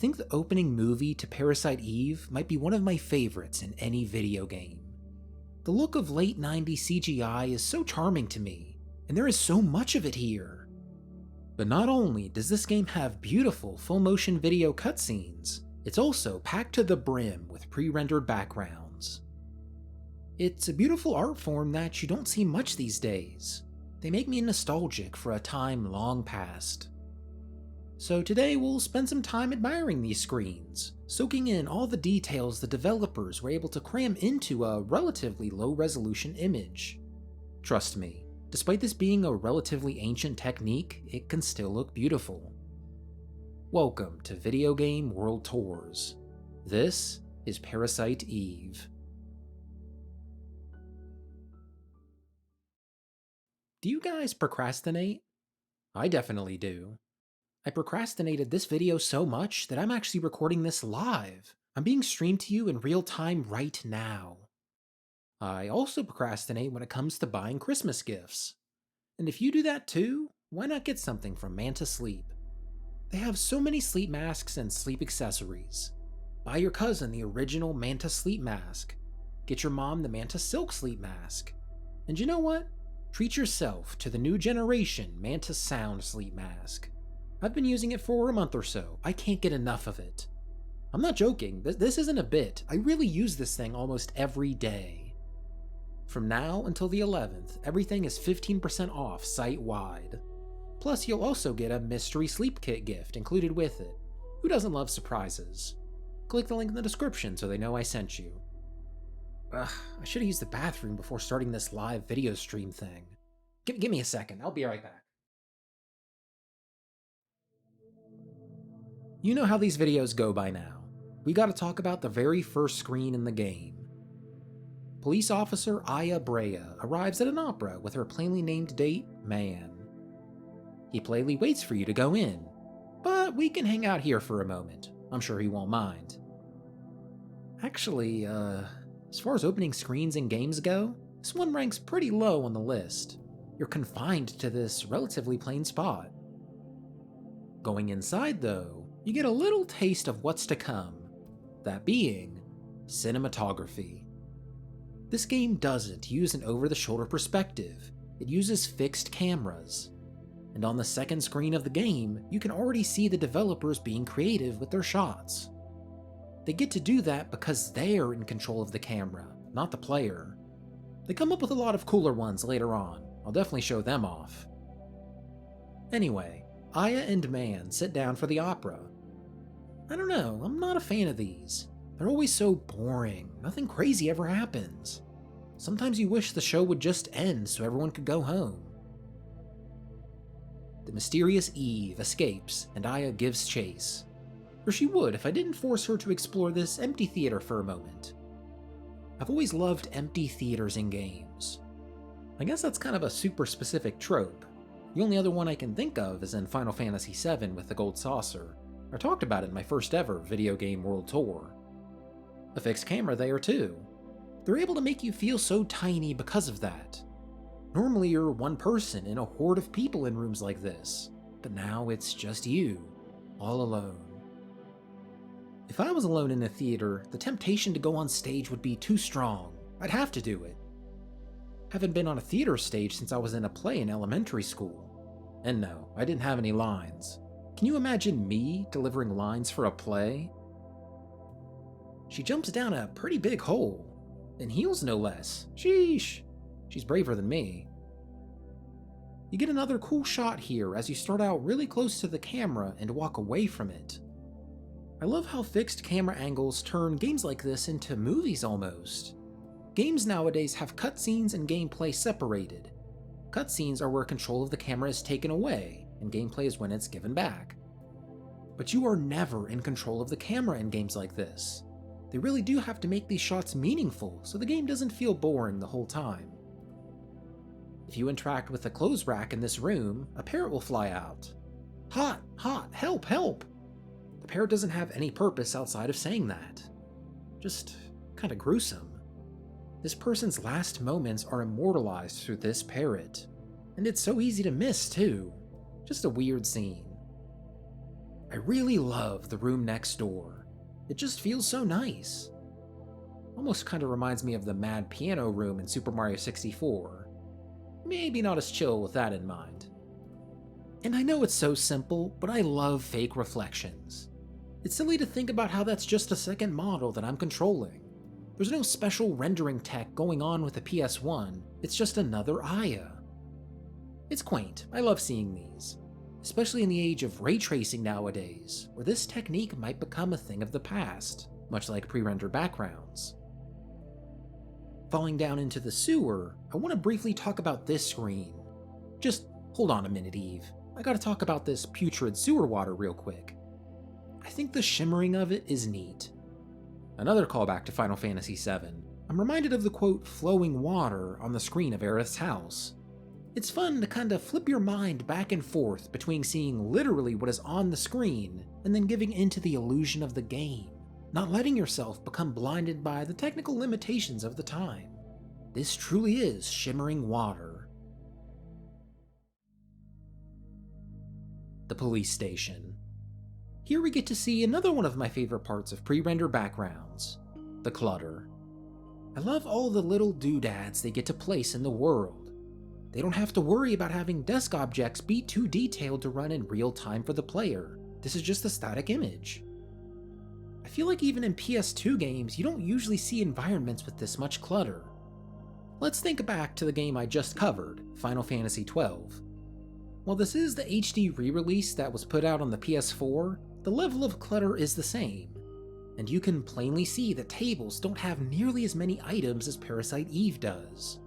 think the opening movie to Parasite Eve might be one of my favorites in any video game. The look of late 90s CGI is so charming to me, and there is so much of it here. But not only does this game have beautiful full-motion video cutscenes, it's also packed to the brim with pre-rendered backgrounds. It's a beautiful art form that you don't see much these days. They make me nostalgic for a time long past. So today we'll spend some time admiring these screens, soaking in all the details the developers were able to cram into a relatively low-resolution image. Trust me, despite this being a relatively ancient technique, it can still look beautiful. Welcome to Video Game World Tours. This is Parasite Eve. Do you guys procrastinate? I definitely do. I procrastinated this video so much that I'm actually recording this live. I'm being streamed to you in real time right now. I also procrastinate when it comes to buying Christmas gifts. And if you do that too, why not get something from Manta Sleep? They have so many sleep masks and sleep accessories. Buy your cousin the original Manta Sleep mask. Get your mom the Manta Silk Sleep mask. And you know what? Treat yourself to the new generation Manta Sound Sleep mask. I've been using it for a month or so. I can't get enough of it. I'm not joking, this isn't a bit. I really use this thing almost every day. From now until the 11th, everything is 15% off site-wide. Plus, you'll also get a mystery sleep kit gift included with it. Who doesn't love surprises? Click the link in the description so they know I sent you. Ugh, I should have used the bathroom before starting this live video stream thing. Give me a second, I'll be right back. You know how these videos go by now. We gotta talk about the very first screen in the game. Police officer Aya Brea arrives at an opera with her plainly named date, Man. He politely waits for you to go in, but we can hang out here for a moment. I'm sure he won't mind. Actually, as far as opening screens in games go, this one ranks pretty low on the list. You're confined to this relatively plain spot. Going inside though, you get a little taste of what's to come, that being cinematography. This game doesn't use an over-the-shoulder perspective, it uses fixed cameras. And on the second screen of the game, you can already see the developers being creative with their shots. They get to do that because they're in control of the camera, not the player. They come up with a lot of cooler ones later on, I'll definitely show them off. Anyway, Aya and Man sit down for the opera. I don't know, I'm not a fan of these. They're always so boring, nothing crazy ever happens. Sometimes you wish the show would just end so everyone could go home. The mysterious Eve escapes and Aya gives chase. Or she would if I didn't force her to explore this empty theater for a moment. I've always loved empty theaters in games. I guess that's kind of a super specific trope. The only other one I can think of is in Final Fantasy VII with the Gold Saucer. I talked about it in my first ever Video Game World Tour. A fixed camera there too. They're able to make you feel so tiny because of that. Normally you're one person in a horde of people in rooms like this, but now it's just you, all alone. If I was alone in a theater, the temptation to go on stage would be too strong. I'd have to do it. Haven't been on a theater stage since I was in a play in elementary school. And no, I didn't have any lines. Can you imagine me delivering lines for a play? She jumps down a pretty big hole. In heels no less. Sheesh. She's braver than me. You get another cool shot here as you start out really close to the camera and walk away from it. I love how fixed camera angles turn games like this into movies almost. Games nowadays have cutscenes and gameplay separated. Cutscenes are where control of the camera is taken away, and gameplay is when it's given back. But you are never in control of the camera in games like this. They really do have to make these shots meaningful so the game doesn't feel boring the whole time. If you interact with the clothes rack in this room, a parrot will fly out. Hot, hot, help, help! The parrot doesn't have any purpose outside of saying that. Just kinda gruesome. This person's last moments are immortalized through this parrot. And it's so easy to miss too. Just a weird scene. I really love the room next door. It just feels so nice. Almost kind of reminds me of the Mad Piano room in Super Mario 64. Maybe not as chill with that in mind. And I know it's so simple, but I love fake reflections. It's silly to think about how that's just a second model that I'm controlling. There's no special rendering tech going on with the PS1, it's just another Aya. It's quaint, I love seeing these, especially in the age of ray tracing nowadays, where this technique might become a thing of the past, much like pre-rendered backgrounds. Falling down into the sewer, I want to briefly talk about this screen. Just hold on a minute, Eve. I gotta talk about this putrid sewer water real quick. I think the shimmering of it is neat. Another callback to Final Fantasy VII. I'm reminded of the quote, flowing water on the screen of Aerith's house. It's fun to kind of flip your mind back and forth between seeing literally what is on the screen and then giving into the illusion of the game, not letting yourself become blinded by the technical limitations of the time. This truly is shimmering water. The police station. Here we get to see another one of my favorite parts of pre-render backgrounds, the clutter. I love all the little doodads they get to place in the world. They don't have to worry about having desk objects be too detailed to run in real time for the player. This is just a static image. I feel like even in PS2 games, you don't usually see environments with this much clutter. Let's think back to the game I just covered, Final Fantasy XII. While this is the HD re-release that was put out on the PS4, the level of clutter is the same, and you can plainly see that tables don't have nearly as many items as Parasite Eve does.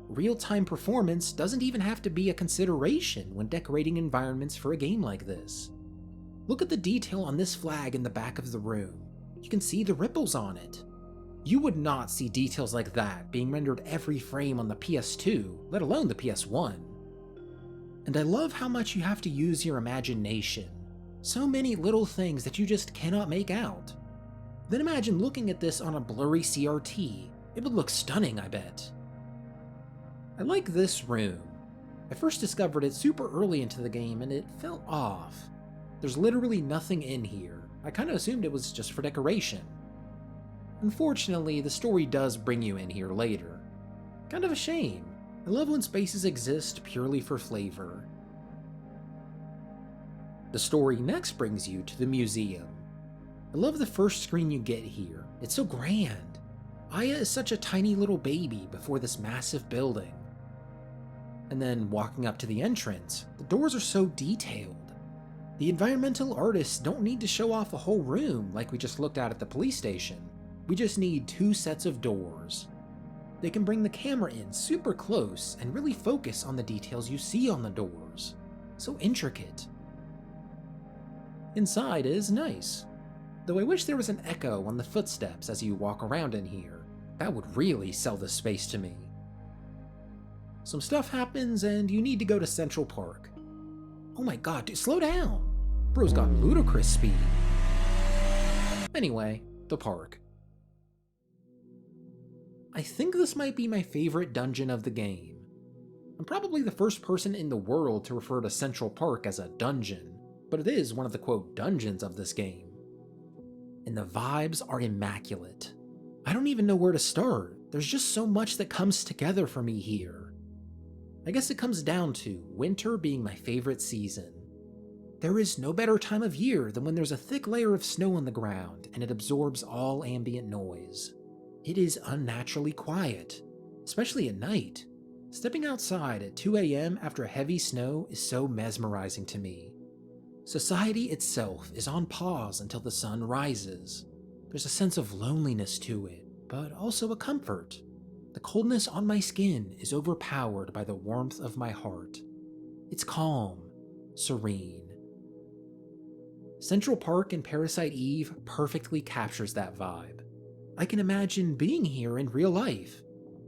Real-time performance doesn't even have to be a consideration when decorating environments for a game like this. Look at the detail on this flag in the back of the room. You can see the ripples on it. You would not see details like that being rendered every frame on the PS2, let alone the PS1. And I love how much you have to use your imagination. So many little things that you just cannot make out. Then imagine looking at this on a blurry CRT. It would look stunning, I bet. I like this room. I first discovered it super early into the game and it felt off. There's literally nothing in here. I kinda assumed it was just for decoration. Unfortunately, the story does bring you in here later. Kind of a shame. I love when spaces exist purely for flavor. The story next brings you to the museum. I love the first screen you get here. It's so grand. Aya is such a tiny little baby before this massive building. And then walking up to the entrance, the doors are so detailed. The environmental artists don't need to show off a whole room like we just looked at the police station. We just need 2 sets of doors. They can bring the camera in super close and really focus on the details you see on the doors. So intricate. Inside is nice, though I wish there was an echo on the footsteps as you walk around in here. That would really sell this space to me. Some stuff happens and you need to go to Central Park. Oh my god, dude, slow down! Bro's got ludicrous speed. Anyway, the park. I think this might be my favorite dungeon of the game. I'm probably the first person in the world to refer to Central Park as a dungeon, but it is one of the quote dungeons of this game. And the vibes are immaculate. I don't even know where to start. There's just so much that comes together for me here. I guess it comes down to winter being my favorite season. There is no better time of year than when there's a thick layer of snow on the ground and it absorbs all ambient noise. It is unnaturally quiet, especially at night. Stepping outside at 2 AM after heavy snow is so mesmerizing to me. Society itself is on pause until the sun rises. There's a sense of loneliness to it, but also a comfort. The coldness on my skin is overpowered by the warmth of my heart. It's calm, serene. Central Park in Parasite Eve perfectly captures that vibe. I can imagine being here in real life.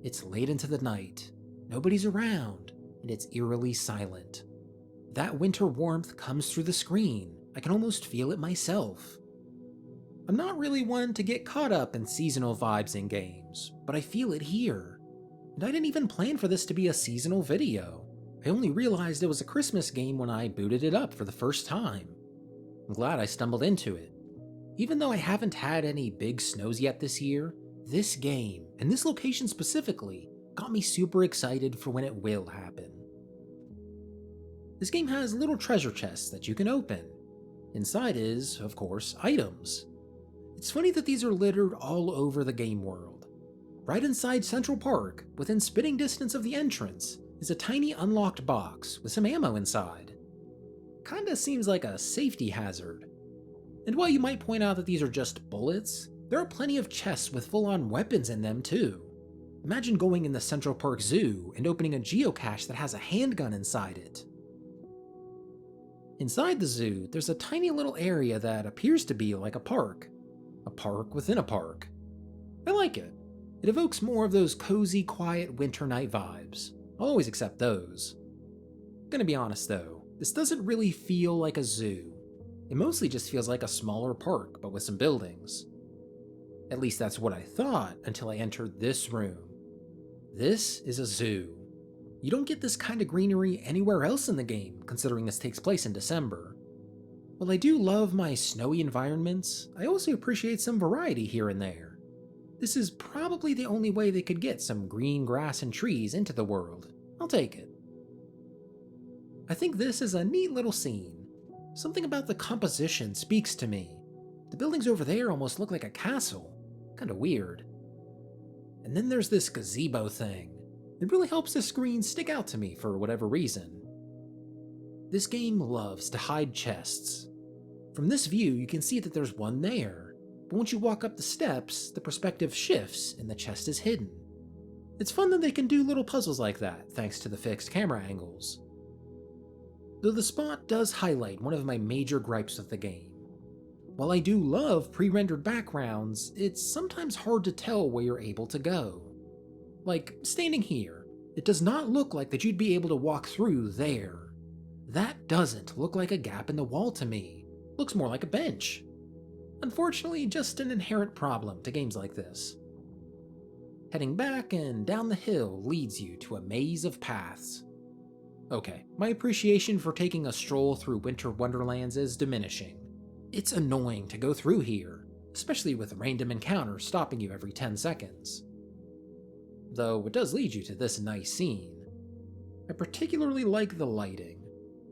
It's late into the night, nobody's around, and it's eerily silent. That winter warmth comes through the screen. I can almost feel it myself. I'm not really one to get caught up in seasonal vibes in games, but I feel it here. And I didn't even plan for this to be a seasonal video. I only realized it was a Christmas game when I booted it up for the first time. I'm glad I stumbled into it. Even though I haven't had any big snows yet this year, this game, and this location specifically, got me super excited for when it will happen. This game has little treasure chests that you can open. Inside is, of course, items. It's funny that these are littered all over the game world. Right inside Central Park, within spitting distance of the entrance, is a tiny unlocked box with some ammo inside. Kinda seems like a safety hazard. And while you might point out that these are just bullets, there are plenty of chests with full-on weapons in them too. Imagine going in the Central Park Zoo and opening a geocache that has a handgun inside it. Inside the zoo, there's a tiny little area that appears to be like a park within a park. I like it. It evokes more of those cozy, quiet winter night vibes. I'll always accept those. Gonna be honest though, this doesn't really feel like a zoo. It mostly just feels like a smaller park, but with some buildings. At least that's what I thought until I entered this room. This is a zoo. You don't get this kind of greenery anywhere else in the game, considering this takes place in December. While I do love my snowy environments, I also appreciate some variety here and there. This is probably the only way they could get some green grass and trees into the world. I'll take it. I think this is a neat little scene. Something about the composition speaks to me. The buildings over there almost look like a castle. Kinda weird. And then there's this gazebo thing. It really helps the screen stick out to me for whatever reason. This game loves to hide chests. From this view, you can see that there's one there, but once you walk up the steps, the perspective shifts and the chest is hidden. It's fun that they can do little puzzles like that, thanks to the fixed camera angles. Though the spot does highlight one of my major gripes with the game. While I do love pre-rendered backgrounds, it's sometimes hard to tell where you're able to go. Like, standing here, it does not look like that you'd be able to walk through there. That doesn't look like a gap in the wall to me. Looks more like a bench. Unfortunately, just an inherent problem to games like this. Heading back and down the hill leads you to a maze of paths. Okay, my appreciation for taking a stroll through Winter Wonderlands is diminishing. It's annoying to go through here, especially with random encounters stopping you every 10 seconds. Though it does lead you to this nice scene. I particularly like the lighting.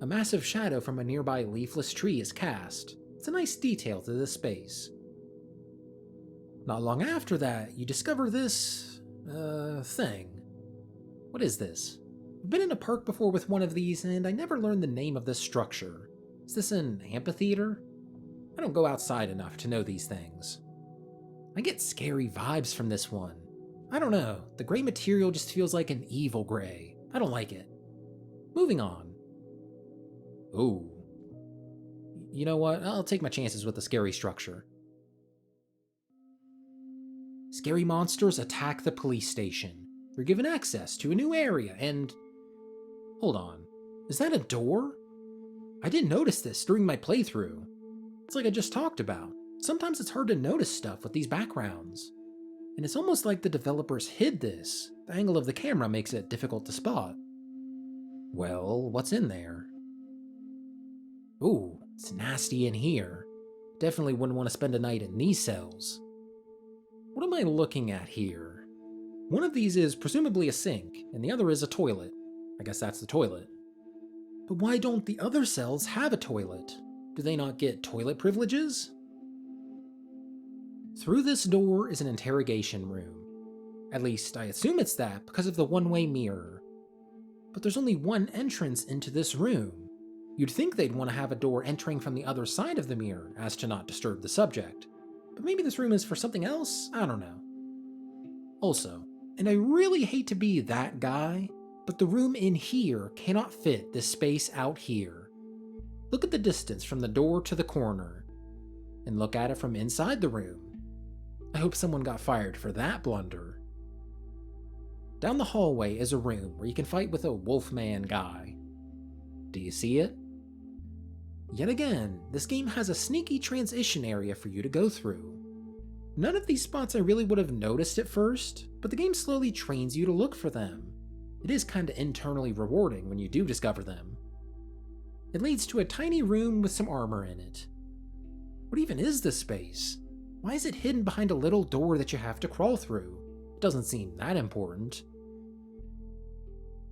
A massive shadow from a nearby leafless tree is cast. It's a nice detail to this space. Not long after that, you discover this, thing. What is this? I've been in a park before with one of these, and I never learned the name of this structure. Is this an amphitheater? I don't go outside enough to know these things. I get scary vibes from this one. I don't know, the gray material just feels like an evil gray. I don't like it. Moving on. Ooh. You know what? I'll take my chances with the scary structure. Scary monsters attack the police station. You're given access to a new area and... Hold on. Is that a door? I didn't notice this during my playthrough. It's like I just talked about. Sometimes it's hard to notice stuff with these backgrounds. And it's almost like the developers hid this. The angle of the camera makes it difficult to spot. Well, what's in there? Ooh, it's nasty in here. Definitely wouldn't want to spend a night in these cells. What am I looking at here? One of these is presumably a sink, and the other is a toilet. I guess that's the toilet. But why don't the other cells have a toilet? Do they not get toilet privileges? Through this door is an interrogation room. At least, I assume it's that because of the one-way mirror. But there's only one entrance into this room. You'd think they'd want to have a door entering from the other side of the mirror, as to not disturb the subject. But maybe this room is for something else? I don't know. Also, and I really hate to be that guy, but the room in here cannot fit this space out here. Look at the distance from the door to the corner, and look at it from inside the room. I hope someone got fired for that blunder. Down the hallway is a room where you can fight with a Wolfman guy. Do you see it? Yet again, this game has a sneaky transition area for you to go through. None of these spots I really would have noticed at first, but the game slowly trains you to look for them. It is kinda internally rewarding when you do discover them. It leads to a tiny room with some armor in it. What even is this space? Why is it hidden behind a little door that you have to crawl through? It doesn't seem that important.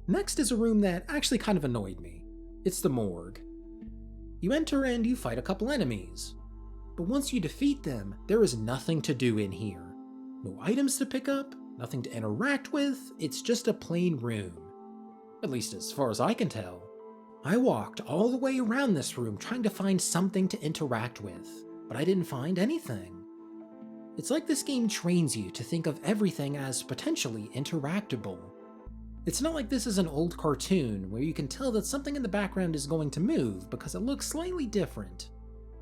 Next is a room that actually kind of annoyed me. It's the morgue. You enter and you fight a couple enemies. But once you defeat them, there is nothing to do in here. No items to pick up, nothing to interact with, it's just a plain room. At least as far as I can tell. I walked all the way around this room trying to find something to interact with, but I didn't find anything. It's like this game trains you to think of everything as potentially interactable. It's not like this is an old cartoon where you can tell that something in the background is going to move because it looks slightly different.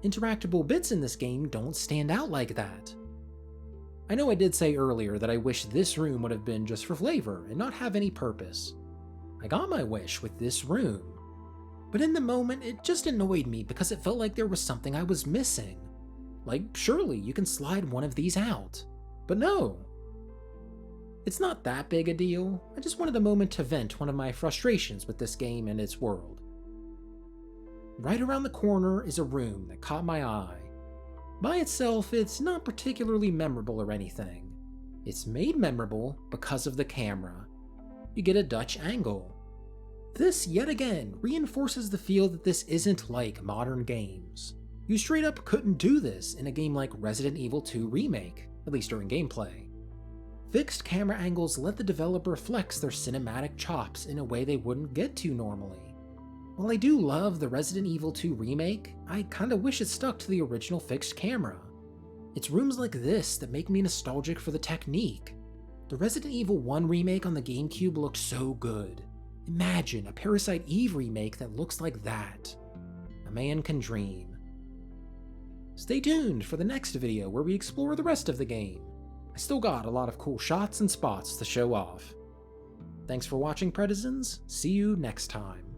Interactable bits in this game don't stand out like that. I know I did say earlier that I wish this room would have been just for flavor and not have any purpose. I got my wish with this room. But in the moment, it just annoyed me because it felt like there was something I was missing. Like, surely you can slide one of these out. But no. It's not that big a deal, I just wanted a moment to vent one of my frustrations with this game and its world. Right around the corner is a room that caught my eye. By itself, it's not particularly memorable or anything. It's made memorable because of the camera. You get a Dutch angle. This, yet again, reinforces the feel that this isn't like modern games. You straight up couldn't do this in a game like Resident Evil 2 Remake, at least during gameplay. Fixed camera angles let the developer flex their cinematic chops in a way they wouldn't get to normally. While I do love the Resident Evil 2 Remake, I kinda wish it stuck to the original fixed camera. It's rooms like this that make me nostalgic for the technique. The Resident Evil 1 remake on the GameCube looked so good. Imagine a Parasite Eve remake that looks like that. A man can dream. Stay tuned for the next video where we explore the rest of the game. I still got a lot of cool shots and spots to show off. Thanks for watching, Predizens. See you next time.